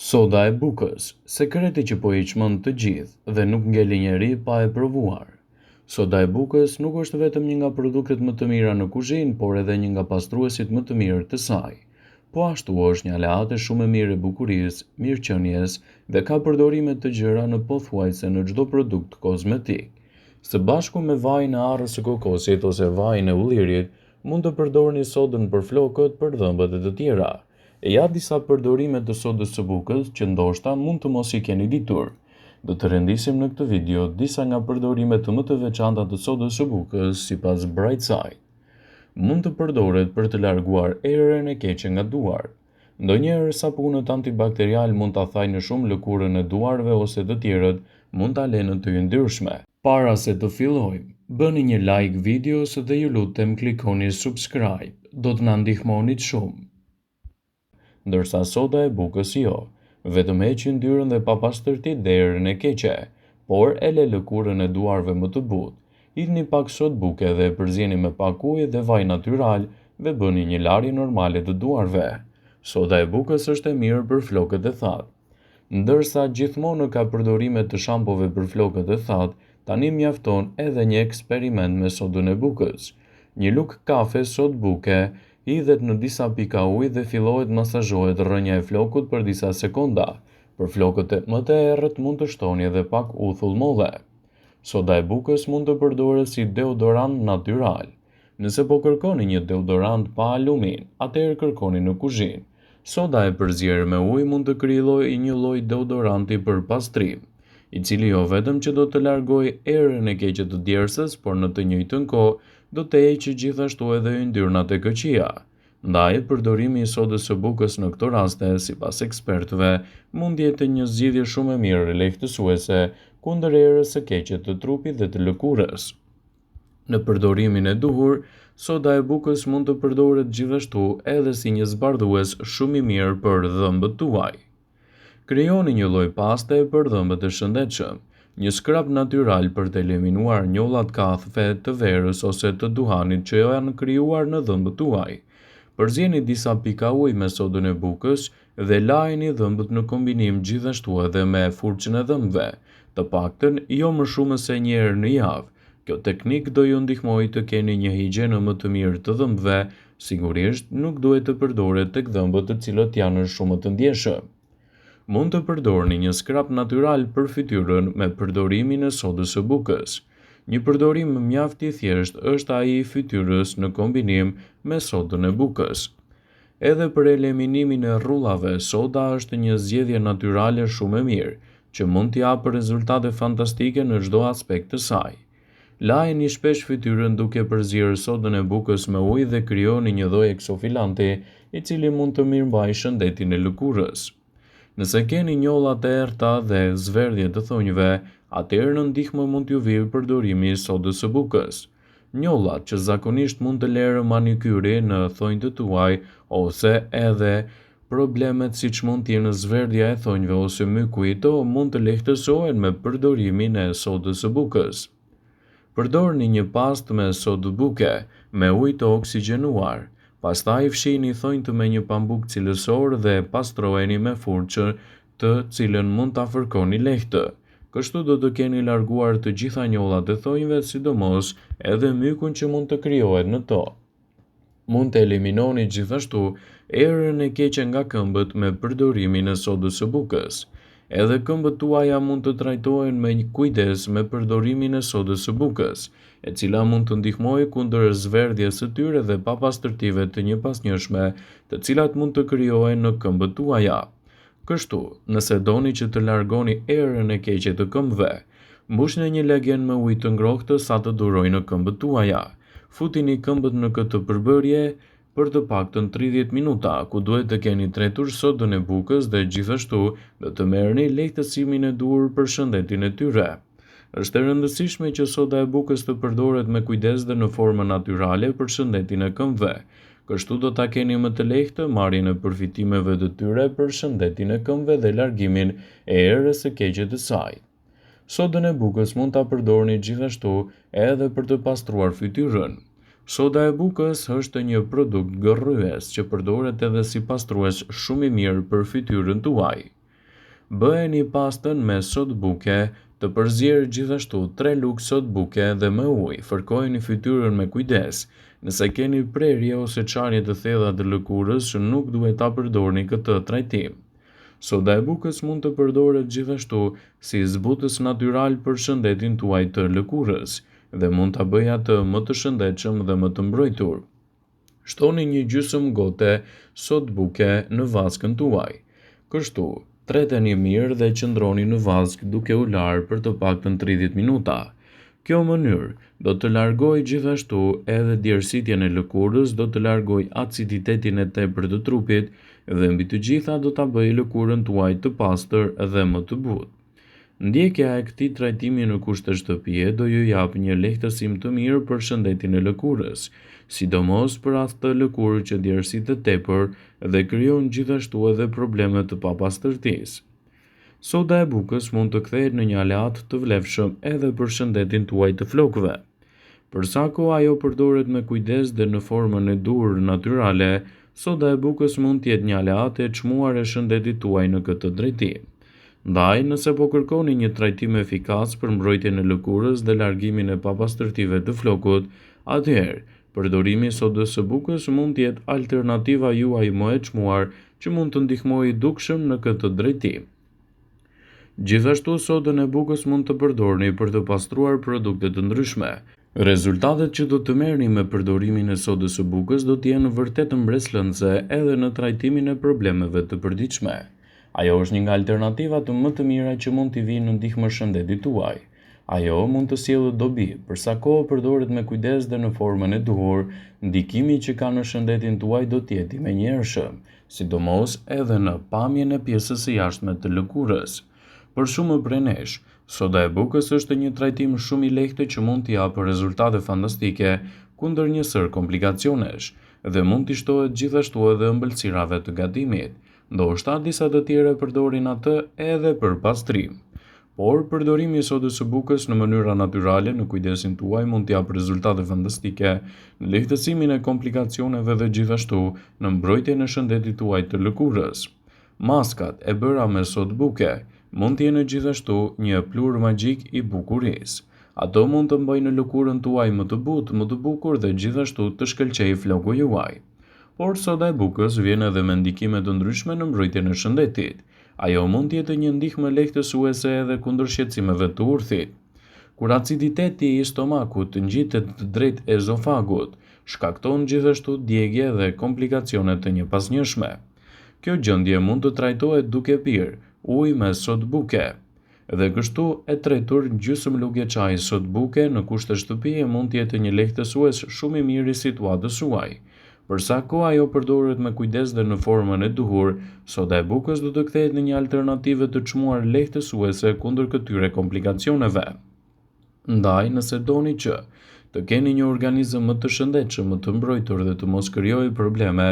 Soda e bukës, sekreti që po i çmend të gjithë dhe nuk ngeli njeri pa e provuar. Soda e bukës nuk është vetëm një nga produktet më të mira në kuzhinë, por edhe një nga pastruesit më të mirë të saj. Po ashtu është një aleate shumë e mirë e bukurisë, mirëqenies dhe ka përdorime të gjëra në pothuajse në çdo produkt kozmetik. Së bashku me vajin e arrës së kokosit ose vajin e ullirit, mund të përdorni sodën për flokët, për dhëmbët e të tjera. E ja disa përdorime të sodës së bukës që ndoshta mund të mos i keni ditur. Do të rendisim në këtë video disa nga përdorimet më të veçanta të sodës së bukës sipas Brightside. Mund të përdoret për të larguar erën e keqe nga duart. Ndonjëherë sapunët antibakterial mund ta thajnë shumë lëkurën e duarve ose të tjerët mund ta lënë të yndyrshme. Para se të fillojmë, bëni një like videos dhe ju lutem klikoni subscribe. Do të na ndihmonit shumë. Ndërsa soda e bukës jo, vetëm heqi yndyrën dhe papastërtitë dhe erën e keqe, por e le lëkurën e duarve më të butë. Hidhni pak sodë buke dhe përzieni me pak ujë dhe vaj natyral dhe bëni një larje normale të duarve. Soda e bukës është e mirë për flokët e thatë. Ndërsa gjithmonë ka përdorime të shampove për flokët e thatë, tani mjafton edhe një eksperiment me sodën e bukës. Një lugë kafe sodë buke hidhet në disa pika ujë dhe fillohet masazhohet rrënja e flokut për disa sekonda. Për flokët më të errët mund të shtoni edhe pak uthull molle. Soda e bukës mund të përdoret si deodorant natyral. Nëse po kërkoni një deodorant pa alumin, atëherë kërkoni në kuzhinë. Soda e përzierë me ujë mund të krijojë një lloj deodoranti për pastrim, i cili jo vetëm që do të largojë erën e keqe të djersës, por në të njëjtën kohë do të heqë gjithashtu edhe yndyrnat e këqija. Ndaj, përdorimi i sodës së bukës në këto raste, sipas ekspertëve, mund jetë një zgjidhje shumë e mirë lehtësuese kundër erës së keqe të trupit dhe të lëkurës. Në përdorimin e duhur, soda e bukës mund të përdoret gjithashtu edhe si një zbardhues shumë i mirë për dhëmbët tuaj. Krijoni një lloj paste për dhëmbët e shëndetshëm, një skrap natyral për të eliminuar njollat kafe të verës ose të duhanit që janë krijuar në dhëmbët tuaj. Përzieni disa pika ujë me sodën e bukës dhe lajini dhëmbët në kombinim gjithashtu edhe me furçën e dhëmbëve, të paktën jo më shumë se një herë në javë. Kjo teknik do ju ndihmojë të keni një higjenë më të mirë të dhëmbëve, sigurisht nuk duhet të përdoret tek dhëmbët të cilët janë shumë të ndjeshëm. Mund të përdorni një skrap natyral për fytyrën me përdorimin e sodës së bukës. Një përdorim mjaft i thjeshtë është ai i fytyrës në kombinim me sodën e bukës. Edhe për eliminimin e rrullave, soda është një zgjedhje natyrale shumë e mirë, që mund t'i japë rezultate fantastike në çdo aspekt të saj. Lajini shpesh fytyrën duke përzier sodën e bukës me ujë dhe krijoni një lloj eksofilanti, i cili mund të mirëmbajë shëndetin e lëkurës. Nëse keni njolla të errta dhe zverdhje të thonjve, atëherë në ndihmë mund t'ju vijë përdorimi i sodës së bukës. Njollat që zakonisht mund të lërë manikyri në thonjtë të tuaj ose edhe problemet siç mund t'jenë zverdhja e thonjve ose myku i to mund të lehtësohen me përdorimin e sodës së bukës. Përdorni një pastë me sodë buke me ujë të oksigjenuar. Pastaj fshihni thonjtë me një pambuk cilësor dhe pastrojeni me furçë të cilën mund ta fërkoni lehtë. Kështu do të keni larguar të gjitha njollat e thonjve, sidomos edhe mykun që mund të krijohet në to. Mund të eliminoni gjithashtu erën e keqe nga këmbët me përdorimin e sodës së bukës. Edhe këmbët tuaja mund të trajtohen me një kujdes me përdorimin e sodës së bukës, e cila mund të ndihmojë kundër zverdhjes së tyre dhe papastërtive të njëpasnjëshme, të cilat mund të krijohen në këmbët tuaja. Kështu, nëse doni që të largoni erën e keqe të këmbëve, mbushni një legen me ujë të ngrohtë sa të durojë në këmbët tuaja. Futini këmbët në këtë përbërje për të paktën 30 minuta, ku duhet të keni tretur sodën e bukës dhe gjithashtu do të merrni lehtësimin e duhur për shëndetin e tyre. Është e rëndësishme që soda e bukës të përdoret me kujdes dhe në formë natyrale për shëndetin e këmbëve. Kështu do ta keni më të lehtë marrjen e përfitimeve të tyre për shëndetin e këmbëve dhe largimin e erës së keqe të saj. Sodën e bukës mund ta përdorni gjithashtu edhe për të pastruar fytyrën. Soda e bukës është një produkt gërryes që përdoret edhe si pastrues shumë i mirë për fytyrën tuaj. Bëheni pastën me sodë buke, të përzierë gjithashtu 3 lugë sodë buke dhe me ujë. Fërkojeni fytyrën me kujdes. Nëse keni prerje ose çarje të thella të lëkurës, nuk duhet ta përdorni këtë trajtim. Soda e bukës mund të përdoret gjithashtu si zbutës natyral për shëndetin tuaj të lëkurës dhe mund ta bëjë atë më të shëndetshëm dhe më të mbrojtur. Shtoni një gjysmë gote sodë buke në vaskën tuaj. Kështu, treteni mirë dhe qëndroni në vaskë duke u larë për të paktën 30 minuta. Kjo mënyrë do të largojë gjithashtu edhe djersitjen e lëkurës, do të largojë aciditetin e tepërt të trupit dhe mbi të gjitha do ta bëjë lëkurën tuaj të pastër dhe më të butë. Ndjekja e këtij trajtimi në kushte shtëpie do ju jap një lehtësim të mirë për shëndetin e lëkurës, sidomos për atë lëkurë që djersit të tepër dhe krijon gjithashtu edhe probleme të papastërtisë. Soda e bukës mund të kthehet në një aleat të vlefshëm edhe për shëndetin tuaj të flokëve. Për sa kohë ajo përdoret me kujdes dhe në formën e duhur natyrale, soda e bukës mund të jetë një aleat e çmuar e shëndetit tuaj në këtë drejtim. Ndaj, nëse po kërkoni një trajtim efikas për mbrojtjen e lëkurës dhe largimin e papastërtive të flokut, atëherë përdorimi i sodës së bukës mund të jetë alternativa juaj më e çmuar që mund të ndihmojë dukshëm në këtë drejtim. Gjithashtu, sodën e bukës mund të përdorni për të pastruar produkte të ndryshme. Rezultatet që do të merrni me përdorimin e sodës së bukës do të jenë vërtet mbreslëndse edhe në trajtimin e problemeve të përditshme. Ajo është një nga alternativat më të mira që mund t'i vinë në ndihmë shëndetit tuaj. Ajo mund të sjellë dobi, për sa kohë përdoret me kujdes dhe në formën e duhur, ndikimi që ka në shëndetin tuaj do të jetë i menjëhershëm, sidomos edhe në pamjen e pjesës së jashtme të lëkurës. Për shumë prej nesh, soda e bukës është një trajtim shumë i lehtë që mund t'i japë rezultate fantastike kundër një sër komplikacionesh dhe mund t'i shtohet gjithashtu edhe ëmbëlsirave të gatimit. Ndoshta disa të tjerë përdorin atë edhe për pastrim. Por përdorimi i sodës së bukës në mënyra natyrale në kujdesin tuaj mund të japë rezultate fantastike në lehtësimin e komplikacioneve dhe gjithashtu në mbrojtjen e shëndetit tuaj të lëkurës. Maskat e bëra me sodë buke mund të jenë gjithashtu një plur magjik i bukurisë. Ato mund të mbajnë lëkurën tuaj më të butë, më të bukur dhe gjithashtu të shkëlqejë floku juaj. Por soda e bukës vjen edhe me ndikime të ndryshme në mbrojtjen e shëndetit. Ajo mund të jetë një ndihmë lehtësuese edhe kundër shqetësimeve të urthit. Kur aciditeti i stomakut ngjitet drejt ezofagut, shkakton gjithashtu djegje dhe komplikacione të njëpasnjëshme. Kjo gjendje mund të trajtohet duke pirë ujë me sodë buke. Dhe kështu e tretur gjysmë lugë çaji sodë buke në kushte shtëpie mund të jetë një lehtësues shumë i mirë i situatës suaj. Për sa kohë ajo përdoret me kujdes dhe në formën e duhur, soda e bukës do të kthehet në një alternativë të çmuar lehtësuese kundër këtyre komplikacioneve. Ndaj, nëse doni që të keni një organizëm më të shëndetshëm, më të mbrojtur dhe të mos krijojë probleme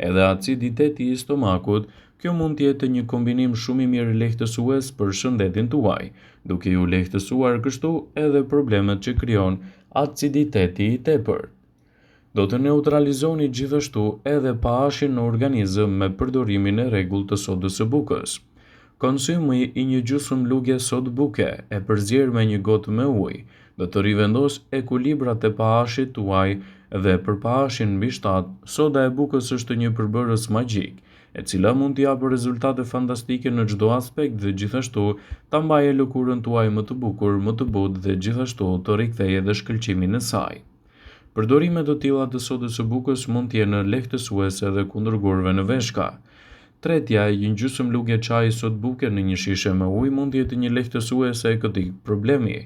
edhe aciditeti i stomakut, kjo mund të jetë një kombinim shumë i mirë lehtësues për shëndetin tuaj, duke ju lehtësuar kështu edhe problemet që krijon aciditeti i tepërt. Do të neutralizoni gjithashtu edhe pahashin në organizëm me përdorimin e rregullt të sodës së bukës. Konsumi i një gjysmë lugje sodë buke e përzierë me një gotë me ujë do të rivendos ekuilibrat e pahashit tuaj dhe për pahashin mbi 7, soda e bukës është një përbërës magjik, e cila mund t'i japë rezultate fantastike në çdo aspekt dhe gjithashtu ta mbajë lëkurën tuaj më të bukur, më të butë dhe gjithashtu të rikthejë edhe shkëlqimin e saj. Përdorimet të tilla të sodës së bukës mund të jenë lehtësuese edhe kundër gurëve në veshka. Tretja, një gjysmë lugje çaji sodë buke në një shishe me ujë mund të jetë një lehtësuese e këtij problemi.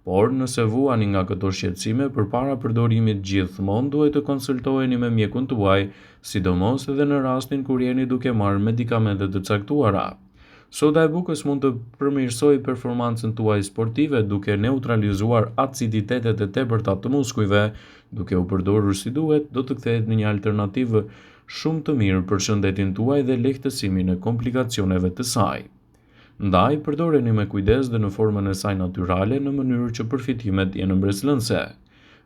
Por nëse vuani nga këto shqetësime, përpara përdorimit gjithmonë duhet të konsultoheni me mjekun tuaj, sidomos edhe në rastin kur jeni duke marrë medikamente të caktuara. Soda e bukës mund të përmirësojë performancën tuaj sportive duke neutralizuar aciditetet e tepërta të muskujve, duke u përdorur si duhet, do të kthehet në një alternativë shumë të mirë për shëndetin tuaj dhe lehtësimin e komplikacioneve të saj. Ndaj, përdoreni me kujdes dhe në formën e saj natyrale në mënyrë që përfitimet jenë mbreslënse.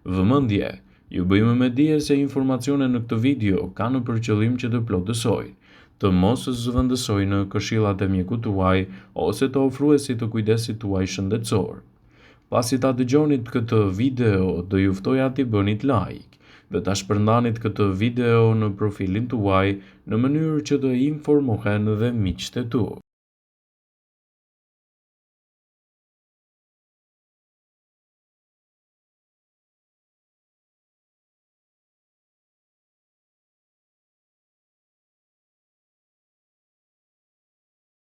Vëmendje, ju bëjmë me dije se informacionet në këtë video kanë për qëllim që të plotësojnë, të mos zëvendësojnë në këshillat e mjekut tuaj ose të ofruesit të kujdesit tuaj shëndetësor. Pasi ta dëgjonit këtë video, do ju ftoja t'i bënit like dhe ta shpërndanit këtë video në profilin tuaj në mënyrë që të informohen dhe miqtë e tu.